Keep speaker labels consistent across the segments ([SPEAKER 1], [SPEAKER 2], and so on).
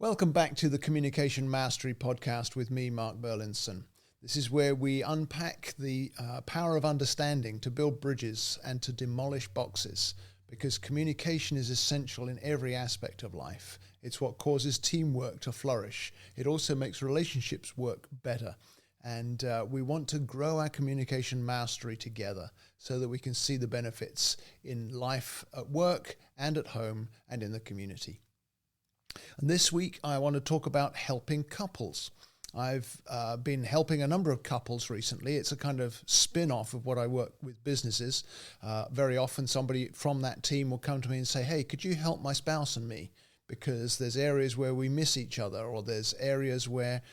[SPEAKER 1] Welcome back to the Communication Mastery Podcast with me, Mark Berlinson. This is where we unpack the power of understanding to build bridges and to demolish boxes, because communication is essential in every aspect of life. It's what causes teamwork to flourish. It also makes relationships work better. And we want to grow our communication mastery together so that we can see the benefits in life at work and at home and in the community. And this week, I want to talk about helping couples. I've been helping a number of couples recently. It's a kind of spin-off of what I work with businesses. Very often somebody from that team will come to me and say, hey, could you help my spouse and me? Because there's areas where we miss each other, or there's areas where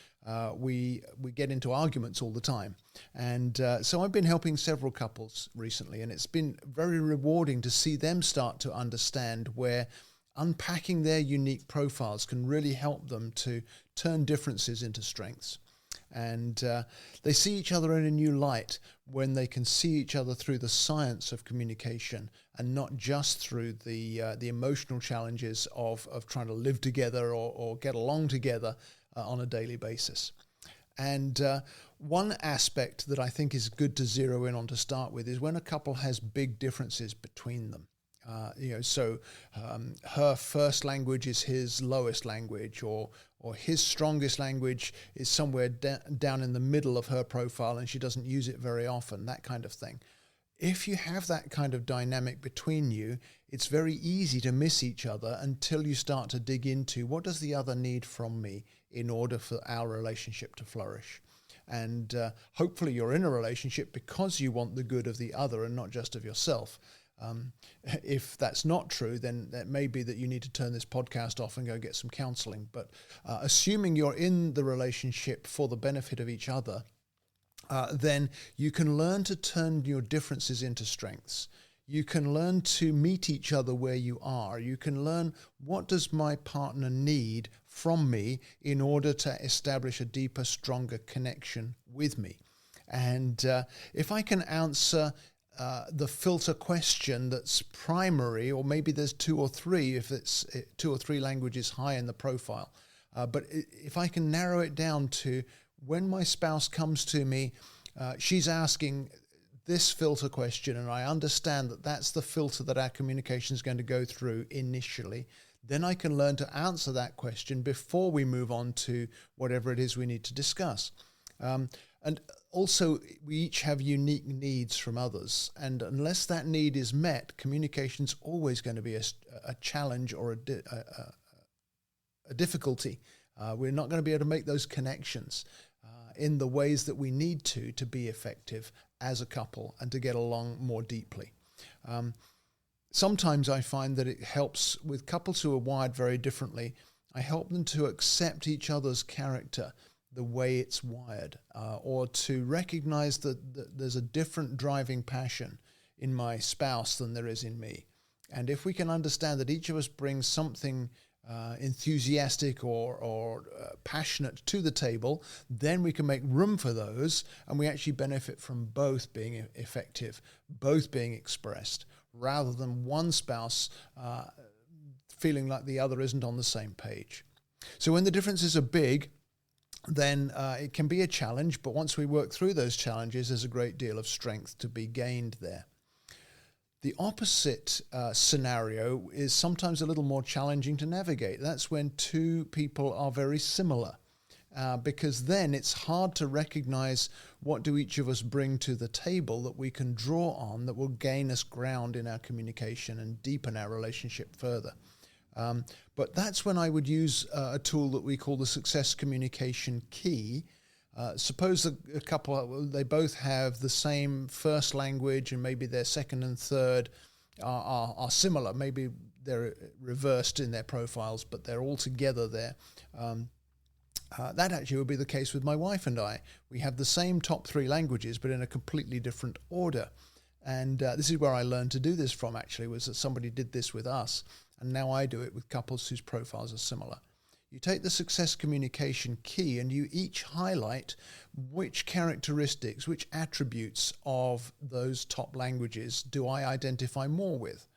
[SPEAKER 1] we get into arguments all the time. And so I've been helping several couples recently, and it's been very rewarding to see them start to understand where unpacking their unique profiles can really help them to turn differences into strengths. And they see each other in a new light when they can see each other through the science of communication and not just through the emotional challenges of trying to live together or get along together on a daily basis. And one aspect that I think is good to zero in on to start with is when a couple has big differences between them. Her first language is his lowest language, or his strongest language is somewhere down in the middle of her profile and she doesn't use it very often, that kind of thing. If you have that kind of dynamic between you, it's very easy to miss each other until you start to dig into what does the other need from me in order for our relationship to flourish. And hopefully you're in a relationship because you want the good of the other and not just of yourself. If that's not true, then it may be that you need to turn this podcast off and go get some counseling. But assuming you're in the relationship for the benefit of each other, then you can learn to turn your differences into strengths. You can learn to meet each other where you are. You can learn, what does my partner need from me in order to establish a deeper, stronger connection with me? And if I can answer the filter question that's primary, or maybe there's two or three if it's 2 or 3 languages high in the profile. But if I can narrow it down to when my spouse comes to me, she's asking this filter question, and I understand that that's the filter that our communication is going to go through initially, then I can learn to answer that question before we move on to whatever it is we need to discuss. And also, we each have unique needs from others. And unless that need is met, communication's always going to be a challenge or a difficulty. We're not going to be able to make those connections in the ways that we need to be effective as a couple and to get along more deeply. Sometimes I find that it helps with couples who are wired very differently. I help them to accept each other's character the way it's wired, or to recognize that there's a different driving passion in my spouse than there is in me. And if we can understand that each of us brings something enthusiastic or passionate to the table, then we can make room for those, and we actually benefit from both being effective, both being expressed, rather than one spouse feeling like the other isn't on the same page. So when the differences are big, then it can be a challenge, but once we work through those challenges, there's a great deal of strength to be gained there. The opposite scenario is sometimes a little more challenging to navigate. That's when two people are very similar, because then it's hard to recognize what do each of us bring to the table that we can draw on that will gain us ground in our communication and deepen our relationship further. But that's when I would use a tool that we call the success communication key. Suppose a couple, they both have the same first language and maybe their second and third are similar. Maybe they're reversed in their profiles, but they're all together there. That actually would be the case with my wife and I. We have the same top 3 languages, but in a completely different order. And this is where I learned to do this from, actually, was that somebody did this with us. And now I do it with couples whose profiles are similar. You take the success communication key and you each highlight which characteristics, which attributes of those top languages do I identify more with.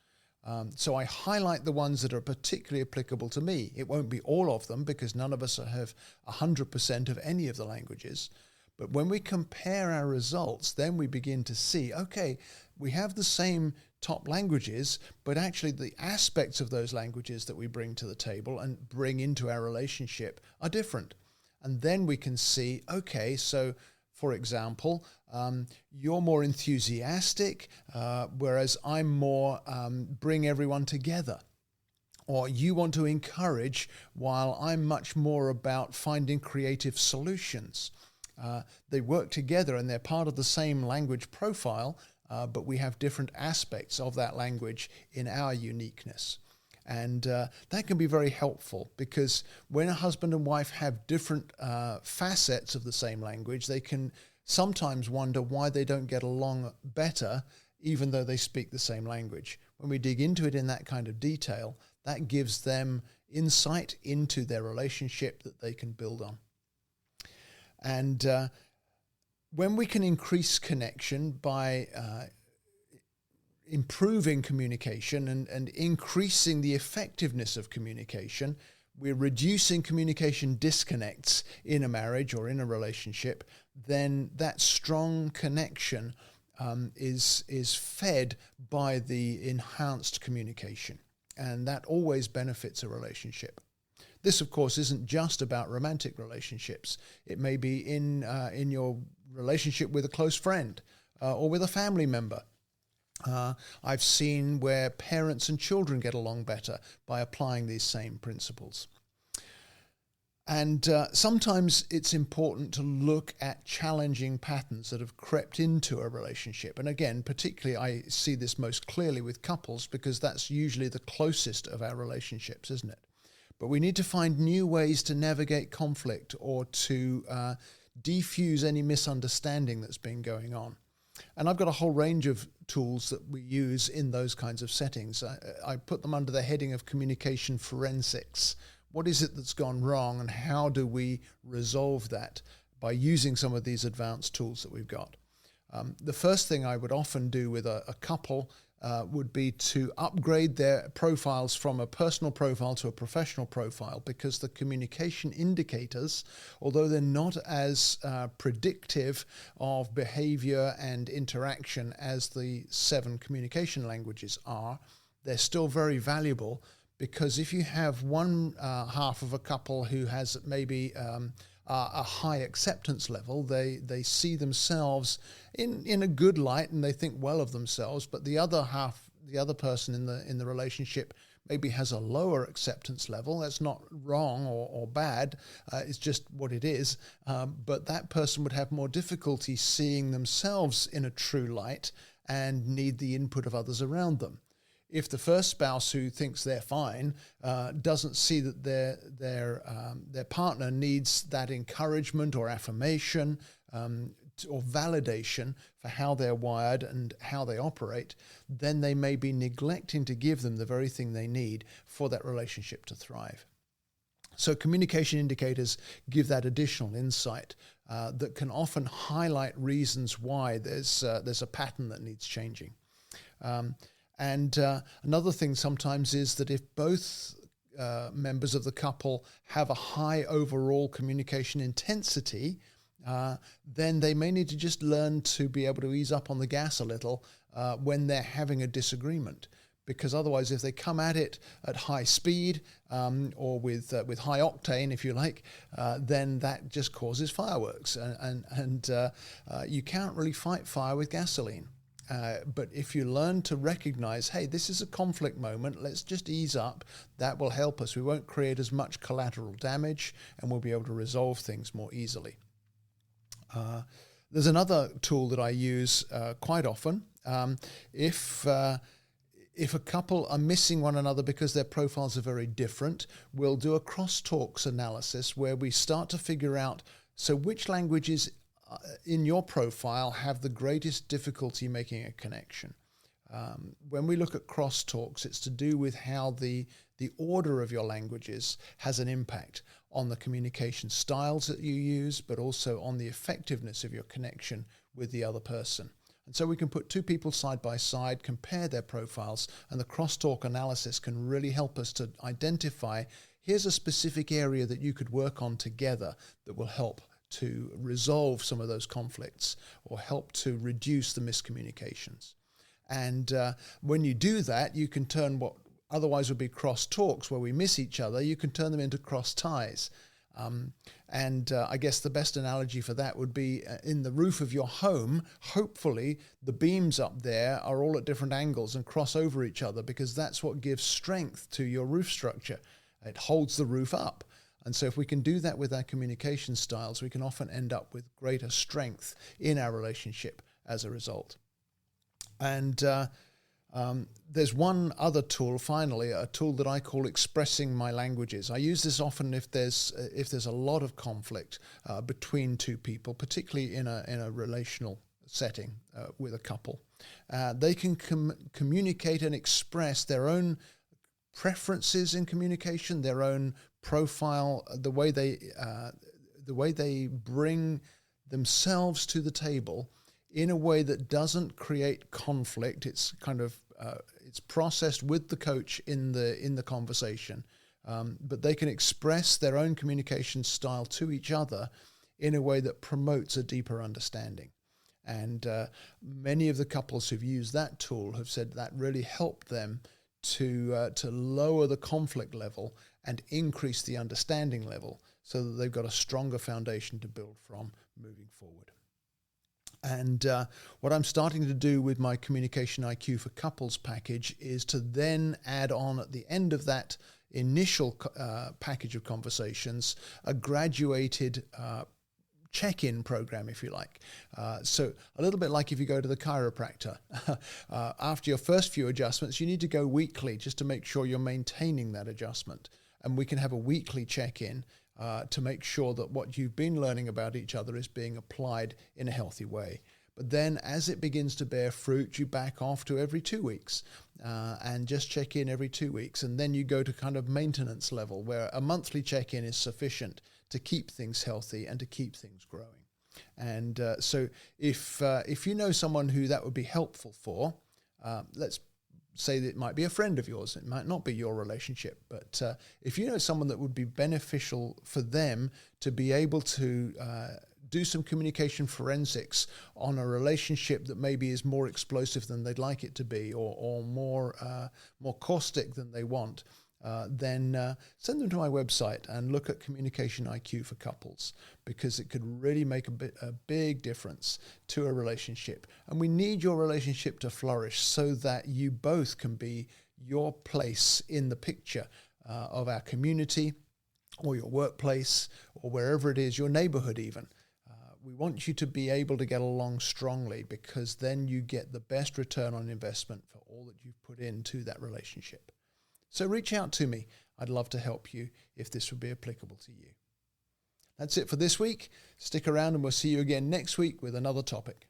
[SPEAKER 1] So I highlight the ones that are particularly applicable to me. It won't be all of them because none of us have 100% of any of the languages. But when we compare our results, then we begin to see, okay, we have the same top languages, but actually the aspects of those languages that we bring to the table and bring into our relationship are different. And then we can see, okay, so for example, you're more enthusiastic, whereas I'm more bring everyone together. Or you want to encourage, while I'm much more about finding creative solutions. They work together and they're part of the same language profile, but we have different aspects of that language in our uniqueness. And that can be very helpful because when a husband and wife have different facets of the same language, they can sometimes wonder why they don't get along better, even though they speak the same language. When we dig into it in that kind of detail, that gives them insight into their relationship that they can build on. And when we can increase connection by improving communication and increasing the effectiveness of communication, we're reducing communication disconnects in a marriage or in a relationship, then that strong connection is fed by the enhanced communication. And that always benefits a relationship. This, of course, isn't just about romantic relationships. It may be in your relationship with a close friend or with a family member. I've seen where parents and children get along better by applying these same principles. And sometimes it's important to look at challenging patterns that have crept into a relationship. And again, particularly I see this most clearly with couples because that's usually the closest of our relationships, isn't it? But we need to find new ways to navigate conflict or to defuse any misunderstanding that's been going on. And I've got a whole range of tools that we use in those kinds of settings. I put them under the heading of communication forensics. What is it that's gone wrong and how do we resolve that by using some of these advanced tools that we've got? The first thing I would often do with a couple would be to upgrade their profiles from a personal profile to a professional profile, because the communication indicators, although they're not as predictive of behavior and interaction as the 7 communication languages are, they're still very valuable. Because if you have one half of a couple who has maybe a high acceptance level, they see themselves in a good light and they think well of themselves, but the other half, the other person in the relationship maybe has a lower acceptance level. That's not wrong or bad, it's just what it is, but that person would have more difficulty seeing themselves in a true light and need the input of others around them. If the first spouse who thinks they're fine doesn't see that their partner needs that encouragement or affirmation or validation for how they're wired and how they operate, then they may be neglecting to give them the very thing they need for that relationship to thrive. So communication indicators give that additional insight that can often highlight reasons why there's a pattern that needs changing. And another thing sometimes is that if both members of the couple have a high overall communication intensity, then they may need to just learn to be able to ease up on the gas a little when they're having a disagreement. Because otherwise, if they come at it at high speed or with high octane, if you like, then that just causes fireworks. And you can't really fight fire with gasoline. But if you learn to recognize, hey, this is a conflict moment, let's just ease up, that will help us. We won't create as much collateral damage and we'll be able to resolve things more easily. There's another tool that I use quite often. If a couple are missing one another because their profiles are very different, we'll do a crosstalks analysis where we start to figure out, so which languages in your profile have the greatest difficulty making a connection. When we look at crosstalks, it's to do with how the order of your languages has an impact on the communication styles that you use, but also on the effectiveness of your connection with the other person. And so we can put two people side by side, compare their profiles, and the crosstalk analysis can really help us to identify, here's a specific area that you could work on together that will help to resolve some of those conflicts or help to reduce the miscommunications. And when you do that, you can turn what otherwise would be cross talks where we miss each other, you can turn them into cross ties. I guess the best analogy for that would be in the roof of your home. Hopefully the beams up there are all at different angles and cross over each other, because that's what gives strength to your roof structure. It holds the roof up. And so if we can do that with our communication styles, we can often end up with greater strength in our relationship as a result. And there's one other tool, finally, a tool that I call expressing my languages. I use this often if there's a lot of conflict between two people, particularly in a relational setting with a couple. They can communicate and express their own preferences in communication, their own profile, the way they bring themselves to the table in a way that doesn't create conflict. It's kind of it's processed with the coach in the conversation, but they can express their own communication style to each other in a way that promotes a deeper understanding. And many of the couples who've used that tool have said that really helped them to lower the conflict level and increase the understanding level, so that they've got a stronger foundation to build from moving forward. And what I'm starting to do with my Communication IQ for Couples package is to then add on at the end of that initial package of conversations a graduated check-in program, if you like. So a little bit like if you go to the chiropractor. After your first few adjustments, you need to go weekly just to make sure you're maintaining that adjustment. And we can have a weekly check-in to make sure that what you've been learning about each other is being applied in a healthy way. But then as it begins to bear fruit, you back off to every 2 weeks and just check in every 2 weeks. And then you go to kind of maintenance level, where a monthly check-in is sufficient to keep things healthy and to keep things growing. And so if you know someone who that would be helpful for, let's say that it might be a friend of yours, it might not be your relationship, but if you know someone that would be beneficial for them to be able to do some communication forensics on a relationship that maybe is more explosive than they'd like it to be, or more caustic than they want, then send them to my website and look at Communication IQ for Couples, because it could really make a big difference to a relationship. And we need your relationship to flourish so that you both can be your place in the picture of our community, or your workplace, or wherever it is, your neighborhood even. We want you to be able to get along strongly, because then you get the best return on investment for all that you've put into that relationship. So reach out to me. I'd love to help you if this would be applicable to you. That's it for this week. Stick around and we'll see you again next week with another topic.